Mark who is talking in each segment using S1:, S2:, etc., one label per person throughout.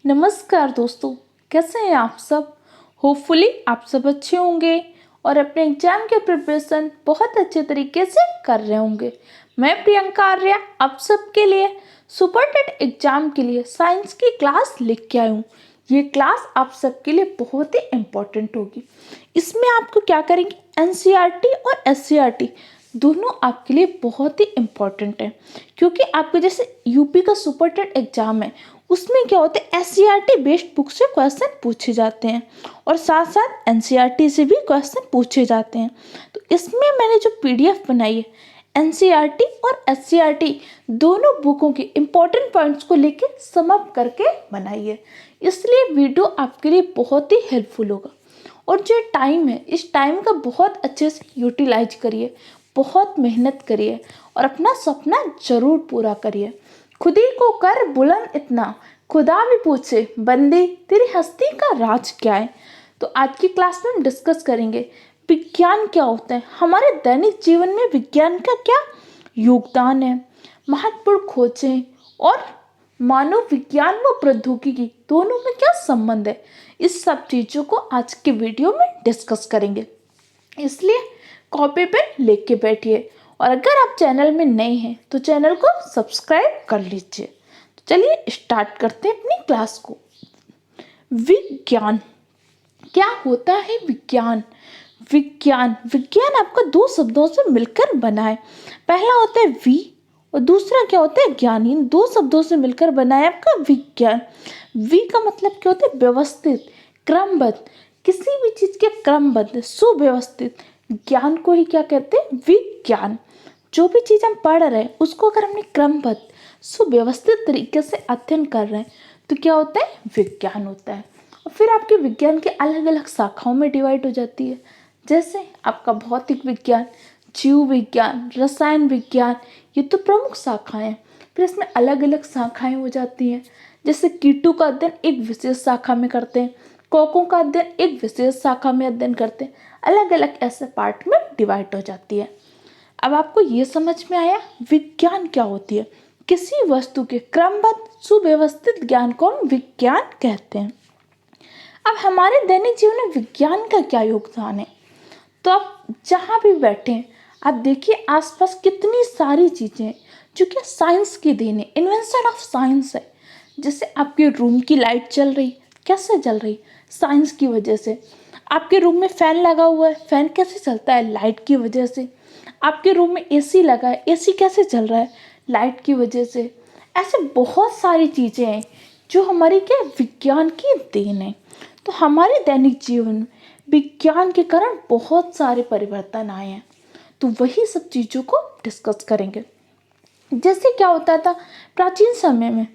S1: नमस्कार दोस्तों, कैसे हैं आप सब। होपफुली आप सब अच्छे होंगे और अपने एग्जाम के प्रिपरेशन बहुत अच्छे तरीके से कर रहे होंगे। मैं प्रियंका आर्या आप सबके लिए सुपर टेट एग्जाम के लिए साइंस की क्लास लेके के आई हूँ। ये क्लास आप सबके लिए बहुत ही इम्पोर्टेंट होगी। इसमें आपको क्या करेंगे, एनसीईआरटी और एससीईआरटी दोनों आपके लिए बहुत ही इम्पोर्टेंट है, क्योंकि आपके जैसे यूपी का सुपर टेट एग्जाम है उसमें क्या होता है एससीईआरटी बेस्ड बुक से क्वेश्चन पूछे जाते हैं और साथ साथ एनसीईआरटी से भी क्वेश्चन पूछे जाते हैं। तो इसमें मैंने जो पीडीएफ बनाई है एनसीईआरटी और एससीईआरटी दोनों बुकों के इम्पोर्टेंट पॉइंट्स को लेकर समअप करके बनाई है, इसलिए वीडियो आपके लिए बहुत ही हेल्पफुल होगा। और जो टाइम है इस टाइम का बहुत अच्छे से यूटिलाइज करिए, बहुत मेहनत करिए और अपना सपना जरूर पूरा करिए। खुद ही को कर बुलंद इतना, खुदा भी पूछे बंदे तेरी हस्ती का राज क्या है। तो आज की क्लास में हम डिस्कस करेंगे विज्ञान क्या होता है, हमारे दैनिक जीवन में विज्ञान का क्या योगदान है, महत्वपूर्ण खोजें और मानव विज्ञान व प्रौद्योगिकी दोनों में क्या संबंध है। इस सब चीज़ों को आज के वीडियो में डिस्कस करेंगे, इसलिए कॉपी पेन लेके बैठिए और अगर आप चैनल में नए हैं तो चैनल को सब्सक्राइब कर लीजिए। तो चलिए स्टार्ट करते हैं अपनी क्लास को। विज्ञान क्या होता है। विज्ञान विज्ञान विज्ञान आपका दो शब्दों से मिलकर बना है। पहला होता है वी और दूसरा क्या होता है ज्ञान। इन दो शब्दों से मिलकर बना है आपका विज्ञान। वी का मतलब क्या होता है व्यवस्थित, क्रमबद्ध, किसी भी चीज के क्रमबद्ध, सुव्यवस्थित। ज्ञान को ही क्या कहते हैं विज्ञान। जो भी चीज हम पढ़ रहे हैं उसको अगर हमने क्रमबद्ध सुव्यवस्थित तरीके से अध्ययन कर रहे हैं तो क्या होता है विज्ञान होता है। और फिर आपके विज्ञान के अलग अलग शाखाओं में डिवाइड हो जाती है, जैसे आपका भौतिक विज्ञान, जीव विज्ञान, रसायन विज्ञान, ये तो प्रमुख शाखाएं हैं। फिर इसमें अलग अलग शाखाएं हो जाती हैं, जैसे कीटों का अध्ययन एक विशेष शाखा में करते हैं, कवकों का अध्ययन एक विशेष शाखा में अध्ययन करते हैं। अलग अलग ऐसे पार्ट में डिवाइड हो जाती है। अब आपको ये समझ में आया विज्ञान क्या होती है। किसी वस्तु के क्रमबद्ध सुव्यवस्थित ज्ञान को हम विज्ञान कहते हैं। अब हमारे दैनिक जीवन में विज्ञान का क्या योगदान है, तो आप जहाँ भी बैठे हैं आप देखिए आसपास कितनी सारी चीज़ें हैं जो कि साइंस की देन है, इन्वेंशन ऑफ साइंस है। जैसे आपके रूम की लाइट चल रही, कैसे चल रही, साइंस की वजह से। आपके रूम में फैन लगा हुआ है, फैन कैसे चलता है, लाइट की वजह से। आपके रूम में एसी लगा है, एसी कैसे चल रहा है, लाइट की वजह से। ऐसे बहुत सारी चीज़ें हैं जो हमारी क्या विज्ञान की देन है। तो हमारे दैनिक जीवन में विज्ञान के कारण बहुत सारे परिवर्तन आए हैं, तो वही सब चीज़ों को डिस्कस करेंगे। जैसे क्या होता था प्राचीन समय में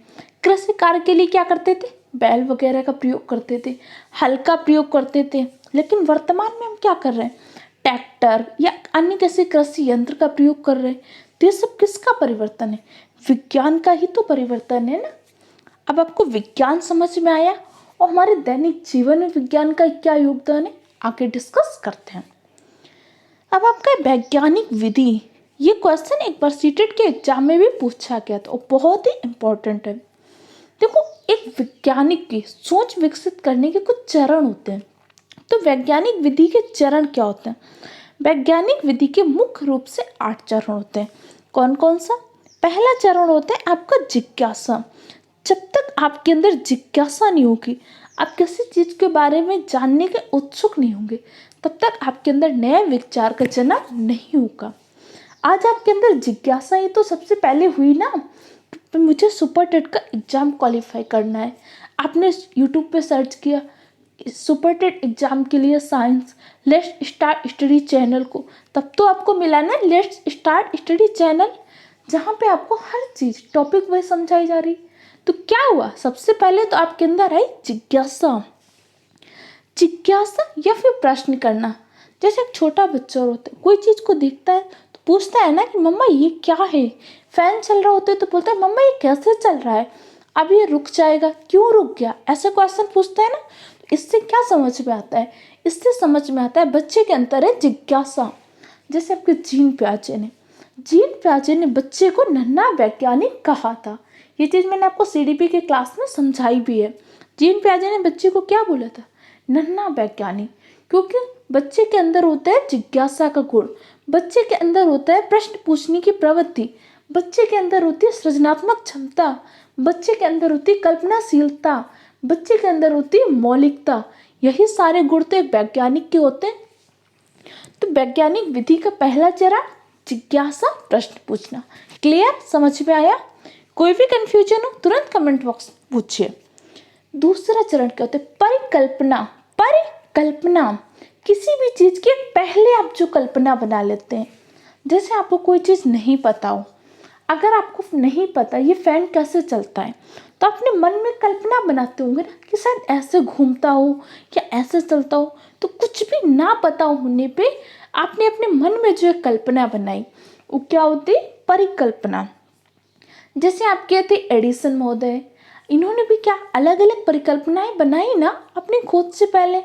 S1: कृषि कार्य के लिए क्या करते थे, बैल वगैरह का प्रयोग करते थे, हल का प्रयोग करते थे। लेकिन वर्तमान में हम क्या कर रहे हैं, ट्रैक्टर या अन्य किसी कृषि यंत्र का प्रयोग कर रहे हैं। तो ये सब किसका परिवर्तन है, विज्ञान का ही तो परिवर्तन है ना। अब आपको विज्ञान समझ में आया और हमारे दैनिक जीवन में विज्ञान का क्या योगदान है आगे डिस्कस करते हैं। अब आपका वैज्ञानिक विधि, ये क्वेश्चन एक बार सीटेट के एग्जाम में भी पूछा गया था और बहुत ही इम्पोर्टेंट है। देखो एक वैज्ञानिक की सोच विकसित करने के कुछ चरण होते हैं। तो वैज्ञानिक विधि के चरण क्या होते हैं, वैज्ञानिक विधि के मुख्य रूप से 8 चरण होते हैं। कौन कौन सा, पहला चरण होता है आपका जिज्ञासा। जब तक आपके अंदर जिज्ञासा नहीं होगी, आप किसी चीज़ के बारे में जानने के उत्सुक नहीं होंगे, तब तक आपके अंदर नए विचार का जन्म नहीं होगा। आज आपके अंदर जिज्ञासा ही तो सबसे पहले हुई ना, तो मुझे सुपर टेट का एग्ज़ाम क्वालिफाई करना है। आपने यूट्यूब पे सर्च किया सुपर टेट एग्ज़ाम के लिए science, let's start study channel को, तब तो आपको मिला ना लेट्स स्टार्ट स्टडी चैनल, जहाँ पे आपको हर चीज़ टॉपिक वाइज समझाई जा रही। तो क्या हुआ, सबसे पहले तो आपके अंदर आई जिज्ञासा। जिज्ञासा या फिर प्रश्न करना। जैसे एक छोटा बच्चा होता है, कोई चीज़ को देखता है तो पूछता है ना कि मम्मा ये क्या है। फैन चल रहा होता है तो बोलता है मम्मा ये कैसे चल रहा है, अब ये रुक जाएगा, क्यों रुक गया, ऐसे क्वेश्चन पूछता है ना। तो इससे क्या समझ में आता है, इससे समझ में आता है बच्चे के अंदर है जिज्ञासा। जैसे आपके जीन प्याजे ने बच्चे को नन्हा वैज्ञानिक कहा था। ये चीज़ मैंने आपको सीडीपी के क्लास में समझाई भी है। जीन पियाजे ने बच्चे को क्या बोला था? नन्हा वैज्ञानिक। क्योंकि बच्चे के अंदर होता है जिज्ञासा का गुण, बच्चे के अंदर होता है प्रश्न पूछने की प्रवृत्ति, बच्चे के अंदर होती है सृजनात्मक क्षमता, बच्चे के अंदर होती है कल्पनाशीलता, बच्चे के अंदर होती है मौलिकता। यही सारे गुण तो एक वैज्ञानिक के होते हैं। तो वैज्ञानिक विधि का पहला चरण जिज्ञासा, प्रश्न पूछना। क्लियर? समझ में आया? कोई भी कंफ्यूजन हो तुरंत कमेंट बॉक्स में पूछिए। दूसरा चरण क्या होता है? परिकल्पना। परिकल्पना किसी भी चीज के पहले आप जो कल्पना बना लेते हैं। जैसे आपको कोई चीज नहीं पता हो, अगर आपको नहीं पता ये फैन कैसे चलता है, तो अपने मन में कल्पना बनाते होंगे ना कि शायद ऐसे घूमता हो या ऐसे चलता हो। तो कुछ भी ना पता होने पे आपने अपने मन में जो एक कल्पना बनाई वो क्या होती? परिकल्पना। जैसे आपके थे एडिसन महोदय, इन्होंने भी क्या अलग अलग परिकल्पनाएं बनाई ना अपनी खोज से पहले।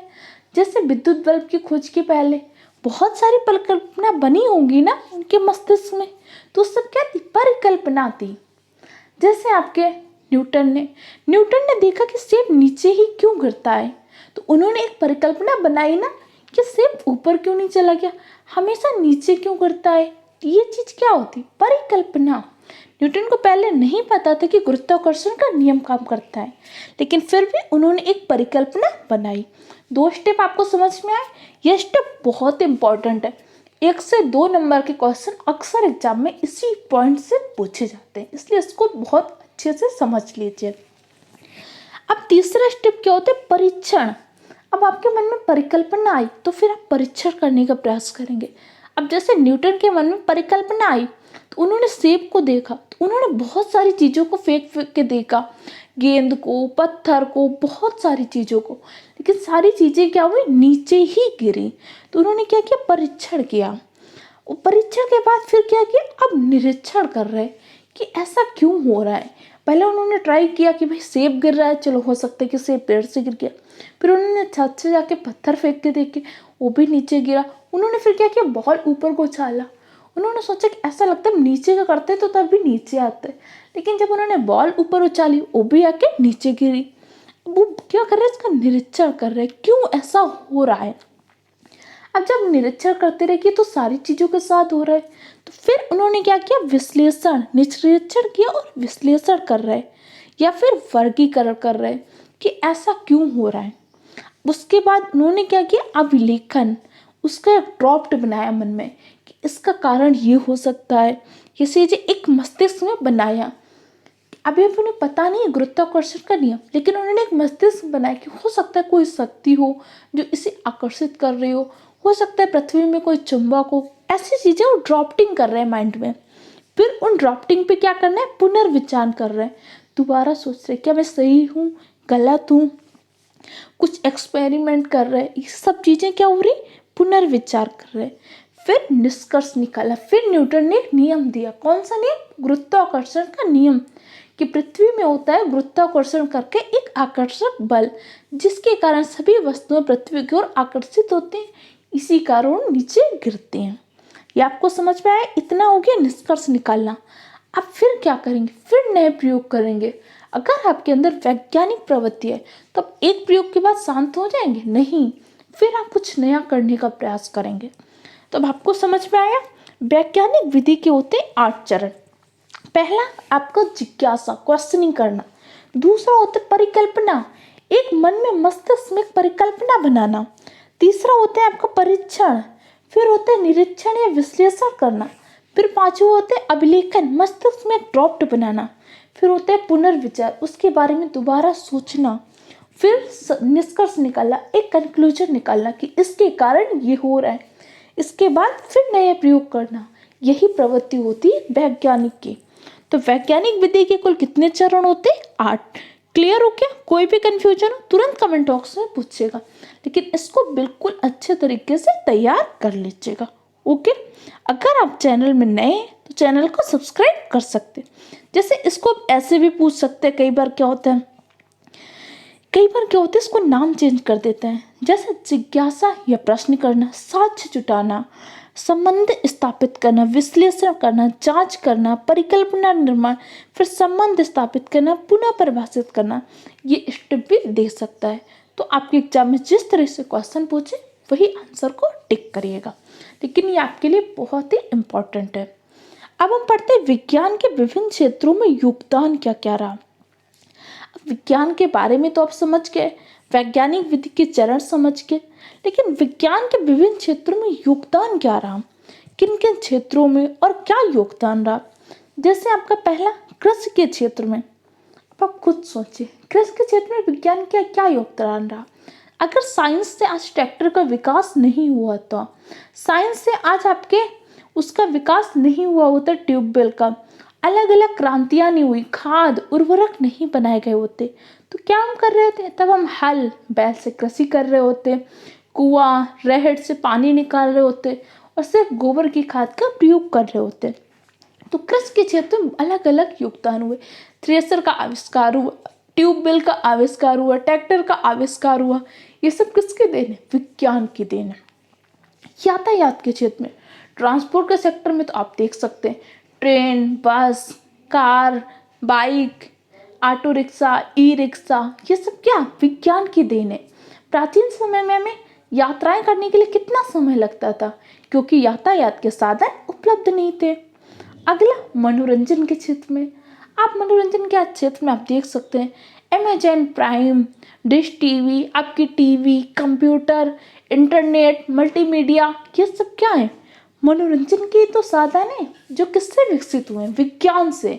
S1: जैसे विद्युत बल्ब की खोज के पहले बहुत सारी परिकल्पना बनी होंगी ना उनके मस्तिष्क में, तो सब क्या थी? परिकल्पना थी। जैसे आपके न्यूटन ने देखा कि सेब नीचे ही क्यों गिरता है, तो उन्होंने एक परिकल्पना बनाई ना कि सेब ऊपर क्यों नहीं चला गया, हमेशा नीचे क्यों गिरता है। ये चीज क्या होती? परिकल्पना। न्यूटन को पहले नहीं पता था कि गुरुत्वाकर्षण का नियम काम करता है, लेकिन फिर भी उन्होंने एक परिकल्पना बनाई। 2 स्टेप आपको समझ में आए? यह स्टेप बहुत इंपॉर्टेंट है। 1 से 2 नंबर के क्वेश्चन अक्सर एग्जाम में इसी पॉइंट से पूछे जाते हैं, इसलिए इसको बहुत अच्छे से समझ लीजिए। अब तीसरा स्टेप क्या होता है? परीक्षण। अब आपके मन में परिकल्पना आई तो फिर आप परीक्षण करने का प्रयास करेंगे। अब जैसे न्यूटन के मन में परिकल्पना आई तो उन्होंने सेब को देखा, तो उन्होंने बहुत सारी चीज़ों को फेंक फेंक के देखा, गेंद को, पत्थर को, बहुत सारी चीज़ों को, लेकिन सारी चीज़ें क्या हुई? नीचे ही गिरी। तो उन्होंने क्या किया? परीक्षण किया। और परीक्षण के बाद फिर क्या किया? अब निरीक्षण कर रहे कि ऐसा क्यों हो रहा है। पहले उन्होंने ट्राई किया कि भाई सेब गिर रहा है, चलो हो सकता है कि सेब पेड़ से गिर गया। फिर उन्होंने छत से जाके पत्थर फेंक के देखे, वो भी नीचे गिरा। उन्होंने फिर क्या किया? बॉल ऊपर को उछाला। उन्होंने सोचा कि ऐसा लगता है नीचे का करते तो तब भी नीचे आते, लेकिन जब उन्होंने बॉल ऊपर उछाली वो भी आके नीचे गिरी। वो क्या कर रहे हैं? इसका निरीक्षण कर रहे हैं, क्यों ऐसा हो रहा है। अब जब निरीक्षण करते रहे कि तो सारी चीज़ों के साथ हो रहा है, तो फिर उन्होंने क्या किया? विश्लेषण। निरीक्षण किया और विश्लेषण कर रहे या फिर वर्गीकरण कर रहे कि ऐसा क्यों हो रहा है। उसके बाद उन्होंने क्या किया? अभिलेखन। उसका एक ड्राफ्ट बनाया मन में कि इसका कारण ये हो सकता है, ये चीज़ें एक मस्तिष्क में बनाया। अभी उन्हें पता नहीं है गुरुत्वाकर्षण का नियम, लेकिन उन्होंने एक मस्तिष्क बनाया कि हो सकता है कोई शक्ति हो जो इसे आकर्षित कर रही हो सकता है पृथ्वी में कोई चुंबक हो। ऐसी चीज़ें वो ड्राफ्टिंग कर रहे हैं माइंड में। फिर उन ड्राफ्टिंग पे क्या करना है? पुनर्विचार कर रहे हैं, दोबारा सोच रहे क्या मैं सही हूँ, गलत हूँ, कुछ एक्सपेरिमेंट कर रहे हैं। ये सब चीज़ें क्या हो रही? पुनर्विचार कर रहे हैं। फिर निष्कर्ष निकाला। फिर न्यूटन ने एक नियम दिया। कौन सा नियम? गुरुत्वाकर्षण का नियम, कि पृथ्वी में होता है गुरुत्वाकर्षण करके एक आकर्षक बल, जिसके कारण सभी वस्तुएं पृथ्वी की ओर आकर्षित होते हैं, इसी कारण नीचे गिरते हैं। ये आपको समझ में आया? इतना हो गया निष्कर्ष निकालना। अब फिर क्या करेंगे? फिर नए प्रयोग करेंगे। अगर आपके अंदर वैज्ञानिक प्रवृत्ति है तो आप एक प्रयोग के बाद शांत हो जाएंगे? नहीं, फिर आप कुछ नया करने का प्रयास करेंगे। तो अब आपको समझ में आया? वैज्ञानिक विधि के होते 8 चरण। पहला आपको जिज्ञासा, क्वेश्चनिंग करना। दूसरा होता है परिकल्पना, एक मन में मस्तिष्क में परिकल्पना बनाना। तीसरा होता है आपका परीक्षण। फिर होता है निरीक्षण या विश्लेषण करना। फिर पांचवा होता है अभिलेखन, मस्तिष्क में ड्राफ्ट बनाना। फिर होता है पुनर्विचार, उसके बारे में दोबारा सोचना। फिर निष्कर्ष निकालना, एक कंक्लूजन निकालना कि इसके कारण ये हो रहा है। इसके बाद फिर नया प्रयोग करना। यही प्रवृत्ति होती है वैज्ञानिक की। तो वैज्ञानिक विधि के कुल कितने चरण होते हैं? 8। क्लियर हो क्या? कोई भी कंफ्यूजन हो तुरंत कमेंट बॉक्स में पूछिएगा, लेकिन इसको बिल्कुल अच्छे तरीके से तैयार कर लीजिएगा। ओके, अगर आप चैनल में नए हैं तो चैनल को सब्सक्राइब कर सकते हैं। जैसे इसको ऐसे भी पूछ सकते हैं, कई बार क्या होता है इसको नाम चेंज कर देते हैं। जैसे जिज्ञासा या प्रश्न करना, साक्ष्य जुटाना, संबंध स्थापित करना, विश्लेषण करना, जांच करना, परिकल्पना निर्माण, फिर संबंध स्थापित करना, पुनः परिभाषित करना, ये स्टेप भी दे सकता है। तो आपके एग्जाम में जिस तरह से क्वेश्चन पूछे वही आंसर को टिक करिएगा, लेकिन ये आपके लिए बहुत ही इम्पोर्टेंट है। अब हम पढ़ते हैं विज्ञान के विभिन्न क्षेत्रों में योगदान क्या क्या रहा। विज्ञान के बारे में तो आप समझ गए, वैज्ञानिक विधि के चरण समझ गए, लेकिन विज्ञान के विभिन्न क्षेत्रों में योगदान क्या रहा, किन किन क्षेत्रों में और क्या योगदान रहा। जैसे आपका पहला कृषि के क्षेत्र में, अब आप खुद सोचिए कृषि के क्षेत्र में विज्ञान का क्या योगदान रहा। अगर साइंस से आज ट्रैक्टर का विकास नहीं हुआ तो, साइंस से आज आपके उसका विकास नहीं हुआ होता, ट्यूबवेल का अलग अलग क्रांतियां नहीं हुई, खाद उर्वरक नहीं बनाए गए होते, तो क्या हम कर रहे होते, तब हम हल बैल से कृषि कर रहे होते, कुआं रहड़ से पानी निकाल रहे होते और सिर्फ गोबर की खाद का प्रयोग कर रहे होते। तो कृषि के क्षेत्र में अलग अलग योगदान हुए, थ्रेसर का आविष्कार हुआ, ट्यूबवेल का आविष्कार हुआ, ट्रैक्टर का आविष्कार हुआ, ये सब किसके देन है, विज्ञान की देन है। यातायात के क्षेत्र में, ट्रांसपोर्ट के सेक्टर में तो आप देख सकते हैं ट्रेन, बस, car, bike, auto rickshaw, e rickshaw, ये सब क्या विज्ञान की देन है। प्राचीन समय में हमें यात्राएं करने के लिए कितना समय लगता था, क्योंकि यातायात के साधन उपलब्ध नहीं थे। अगला मनोरंजन के क्षेत्र में, आप मनोरंजन के क्षेत्र में आप देख सकते हैं अमेजॉन प्राइम, डिश टीवी, आपकी टीवी, कंप्यूटर, इंटरनेट, मल्टीमीडिया, ये सब क्या है, मनोरंजन के तो साधन है जो किससे विकसित हुए हैं, विज्ञान से।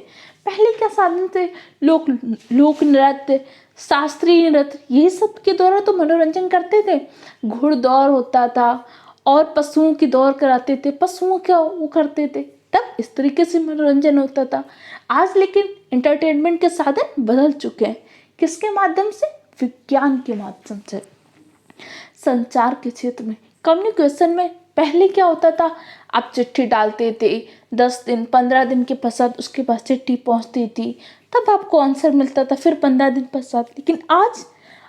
S1: पहले क्या साधन थे, लोक नृत्य, शास्त्रीय नृत्य, यही सब के द्वारा तो मनोरंजन करते थे। घुड़दौड़ होता था और पशुओं की दौड़ कराते थे, पशुओं का वो करते थे, तब इस तरीके से मनोरंजन होता था। आज लेकिन एंटरटेनमेंट के साधन बदल चुके हैं, किसके माध्यम से, विज्ञान के माध्यम से। संचार के क्षेत्र में, कम्युनिकेशन में पहले क्या होता था, आप चिट्ठी डालते थे, 10 दिन 15 दिन के पश्चात उसके पास चिट्ठी पहुंचती थी, तब आपको आंसर मिलता था, फिर 15 दिन पश्चात। लेकिन आज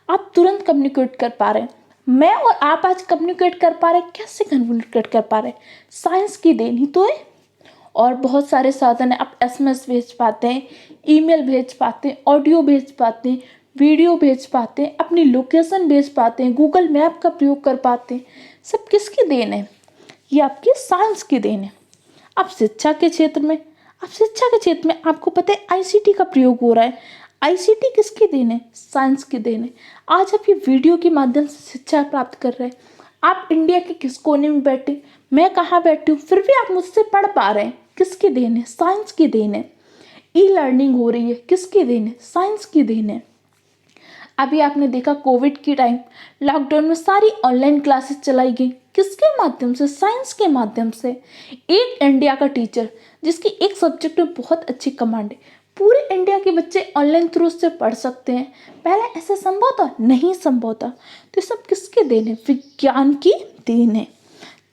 S1: आप तुरंत कम्युनिकेट कर पा रहे हैं, मैं और आप आज कम्युनिकेट कर पा रहे हैं। कैसे कम्युनिकेट कर पा रहे हैं, साइंस की देन ही तो है। और बहुत सारे साधन है, आप एसएमएस भेज पाते हैं, ईमेल भेज पाते हैं, ऑडियो भेज पाते हैं, वीडियो भेज पाते हैं, अपनी लोकेशन भेज पाते हैं, गूगल मैप का प्रयोग कर पाते हैं। सब किसकी देन है, ये आपकी साइंस की देन है। अब शिक्षा के क्षेत्र में, अब शिक्षा के क्षेत्र में आपको पता है आईसीटी का प्रयोग हो रहा है। आईसीटी किसकी देन है, साइंस की देन है। आज आप ये वीडियो के माध्यम से शिक्षा प्राप्त कर रहे हैं। आप इंडिया के किस कोने में बैठे, मैं कहाँ बैठी हूँ, फिर भी आप मुझसे पढ़ पा रहे हैं, किसकी देन है, साइंस की देन है। ई लर्निंग हो रही है, किसकी देन है, साइंस की देन है। अभी आपने देखा कोविड की टाइम, लॉकडाउन में सारी ऑनलाइन क्लासेस चलाई गई, किसके माध्यम से, साइंस के माध्यम से। एक इंडिया का टीचर जिसकी एक सब्जेक्ट में बहुत अच्छी कमांड है, पूरे इंडिया के बच्चे ऑनलाइन थ्रू से पढ़ सकते हैं। पहले ऐसा संभव था, नहीं संभव था। तो सब किसके देन है, विज्ञान की देन है।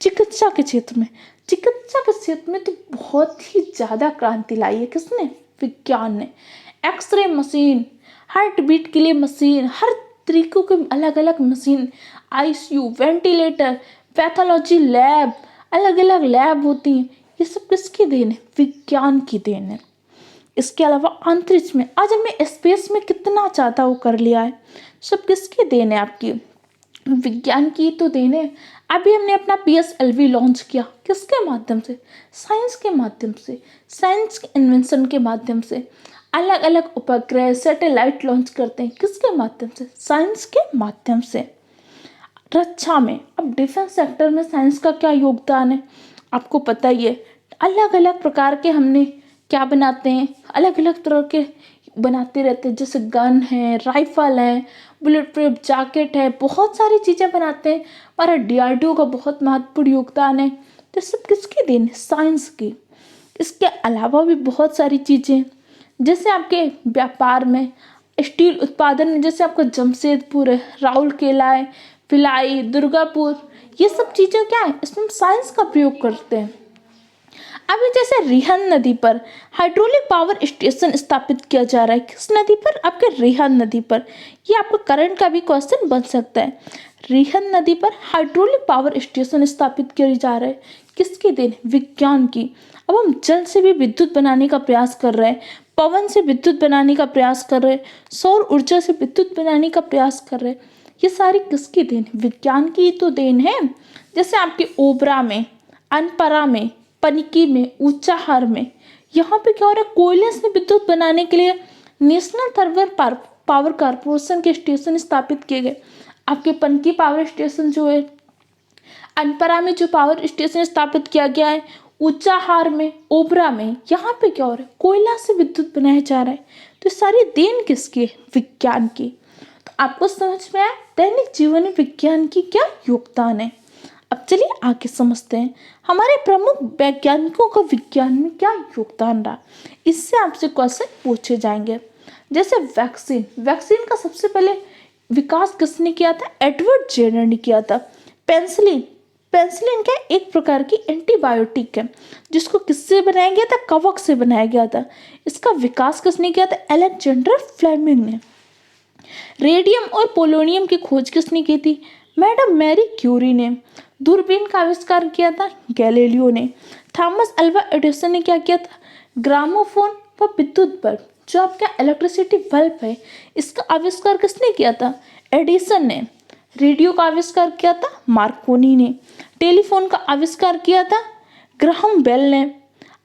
S1: चिकित्सा के क्षेत्र में, चिकित्सा के क्षेत्र में तो बहुत ही ज़्यादा क्रांति लाई है, किसने, विज्ञान ने। एक्सरे मशीन, हार्ट बीट के लिए मशीन, हर तरीकों के अलग अलग machine, ICU, ventilator, pathology lab, अलग अलग लैब होती हैं, ये सब किसकी देन है, विज्ञान की देन है। इसके अलावा अंतरिक्ष में, आज हमने स्पेस में कितना ज़्यादा वो कर लिया है, सब किसकी देन है, आपकी विज्ञान की तो देन है। अभी हमने अपना PSLV लॉन्च किया, किसके माध्यम से, साइंस के माध्यम से, साइंस के इन्वेंशन के माध्यम से। अलग अलग उपग्रह सैटेलाइट लॉन्च करते हैं, किसके माध्यम से, साइंस के माध्यम से। रक्षा में, अब डिफेंस सेक्टर में साइंस का क्या योगदान है, आपको पता ही है। अलग अलग प्रकार के हमने क्या बनाते हैं, अलग अलग तरह के बनाते रहते हैं, जैसे गन है, राइफल है, बुलेट प्रूफ जैकेट है, बहुत सारी चीज़ें बनाते हैं। हमारा DRDO का बहुत महत्वपूर्ण योगदान है। तो सब किसकी देन है, साइंस की। इसके अलावा भी बहुत सारी चीज़ें, जैसे आपके व्यापार में, स्टील उत्पादन में, जैसे आपका जमशेदपुर है, राउरकेला है, भिलाई, दुर्गापुर, ये सब चीज़ें क्या है, इसमें हम साइंस का प्रयोग करते हैं। अभी जैसे रिहंद नदी पर हाइड्रोलिक पावर स्टेशन स्थापित किया जा रहा है, किस नदी पर, आपके रिहंद नदी पर। ये आपका करंट का भी क्वेश्चन बन सकता है। रिहंद नदी पर हाइड्रोलिक पावर स्टेशन स्थापित किया जा रहा है, किसकी देन? विज्ञान की। अब हम जल से भी विद्युत बनाने का प्रयास कर रहे हैं, पवन से विद्युत बनाने का प्रयास कर रहे हैं, सौर ऊर्जा से विद्युत बनाने का प्रयास कर रहे हैं। ये सारी किसकी देन? विज्ञान की तो देन है। जैसे आपके ओबरा में, अनपरा में, पनिकी में, ऊंचाहार में, यहाँ पे क्या हो रहा है? कोयले से विद्युत बनाने के लिए नेशनल थर्मल पावर कारपोरेशन के स्टेशन स्थापित किए गए। आपके पनकी पावर स्टेशन जो है, अनपरा में जो पावर स्टेशन स्थापित किया गया है, ऊंचाहार में, ओबरा में, यहाँ पे क्या हो रहा है? कोयला से विद्युत बनाया जा रहा है। तो सारी देन किसकी है? विज्ञान की। तो आपको समझ में आया दैनिक जीवन में विज्ञान की क्या योगदान है। अब चलिए आगे समझते हैं हमारे प्रमुख वैज्ञानिकों का विज्ञान में क्या योगदान रहा। इससे आपसे क्वेश्चन पूछे जाएंगे। जैसे वैक्सीन, वैक्सीन का सबसे पहले विकास किसने किया था? एडवर्ड जेनर ने किया था। पेंसिलिन, पेंसिलिन क्या एक प्रकार की एंटीबायोटिक है जिसको किससे बनाया गया था? कवक से बनाया गया था। इसका विकास किसने किया था? अलेक्जेंडर फ्लेमिंग ने। रेडियम और पोलोनियम की खोज किसने की थी? मैडम मैरी क्यूरी ने। दूरबीन का आविष्कार किया था गैलीलियो ने। थॉमस अल्वा एडिसन ने क्या किया था? ग्रामोफोन व विद्युत बल्ब, जो आपका इलेक्ट्रिसिटी बल्ब है, इसका आविष्कार किसने किया था? एडिसन ने। रेडियो का आविष्कार किया था मार्कोनी ने। टेलीफोन का आविष्कार किया था ग्राहम बेल ने।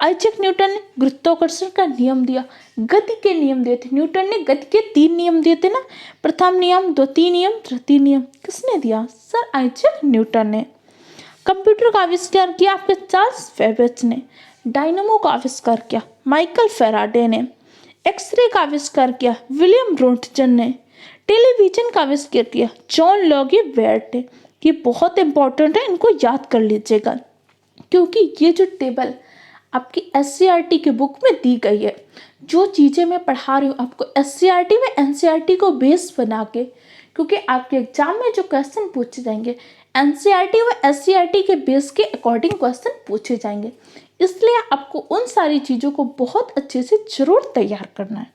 S1: आइजैक न्यूटन ने गुरुत्वाकर्षण का नियम दिया, गति के नियम दिए थे। न्यूटन ने गति के 3 नियम दिए थे ना, प्रथम नियम, द्वितीय नियम, तृतीय नियम। किसने दिया? सर आइजैक न्यूटन ने। कंप्यूटर का आविष्कार किया आपके चार्ल्स बेबेज ने। डायनामो का आविष्कार किया माइकल फैराडे ने। एक्सरे का आविष्कार किया विलियम रोंटगन ने। टेलीविजन का आविष्कार किया जॉन लॉगी बेयर्ट ने। ये बहुत इंपॉर्टेंट है, इनको याद कर लीजिएगा क्योंकि ये जो टेबल आपकी एससीईआरटी की बुक में दी गई है, जो चीज़ें मैं पढ़ा रही हूँ आपको एससीईआरटी में एनसीईआरटी को बेस बना के, क्योंकि आपके एग्जाम में जो क्वेश्चन पूछे जाएंगे एनसीईआरटी व एससीईआरटी के बेस के अकॉर्डिंग क्वेश्चन पूछे जाएंगे, इसलिए आपको उन सारी चीज़ों को बहुत अच्छे से जरूर तैयार करना है।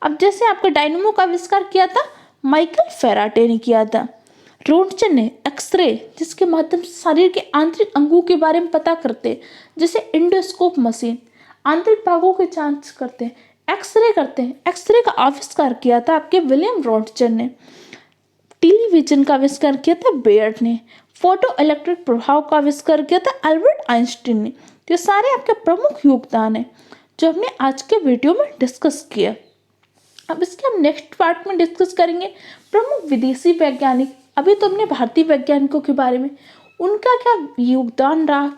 S1: अब जैसे आपका डायनामो का आविष्कार किया था माइकल फैराडे ने किया था। रोंटगन ने एक्सरे, जिसके माध्यम से शरीर के आंतरिक अंगों के बारे में पता करते हैं, जैसे इंडोस्कोप मशीन, आंतरिक भागों की जांच करते हैं, एक्सरे करते हैं। एक्सरे का आविष्कार किया था आपके विलियम रोंटगन ने। टेलीविजन का आविष्कार किया था बेयर्ड ने। फोटो इलेक्ट्रिक प्रभाव का आविष्कार किया था अल्बर्ट आइंस्टीन ने। तो ये सारे आपके प्रमुख योगदान है जो हमने आज के वीडियो में डिस्कस किया। अब इसके हम नेक्स्ट पार्ट में डिस्कस करेंगे प्रमुख विदेशी वैज्ञानिक। अभी तो हमने भारतीय वैज्ञानिकों के बारे में, उनका क्या योगदान रहा।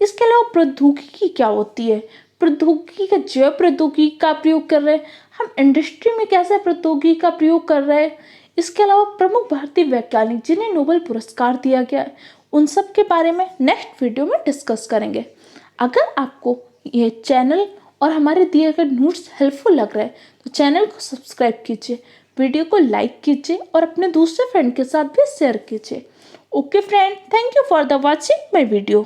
S1: इसके अलावा प्रौद्योगिकी क्या होती है, प्रौद्योगिकी का जैव प्रौद्योगिकी का प्रयोग कर रहे हैं हम, इंडस्ट्री में कैसे प्रौद्योगिकी का प्रयोग कर रहे हैं। इसके अलावा प्रमुख भारतीय वैज्ञानिक जिन्हें नोबेल पुरस्कार दिया गया है, उन सब के बारे में नेक्स्ट वीडियो में डिस्कस करेंगे। अगर आपको ये चैनल और हमारे दिए गए नोट्स हेल्पफुल लग रहा है तो चैनल को सब्सक्राइब कीजिए, वीडियो को लाइक कीजिए और अपने दूसरे फ्रेंड के साथ भी शेयर कीजिए। Okay friend, thank you for the watching my video.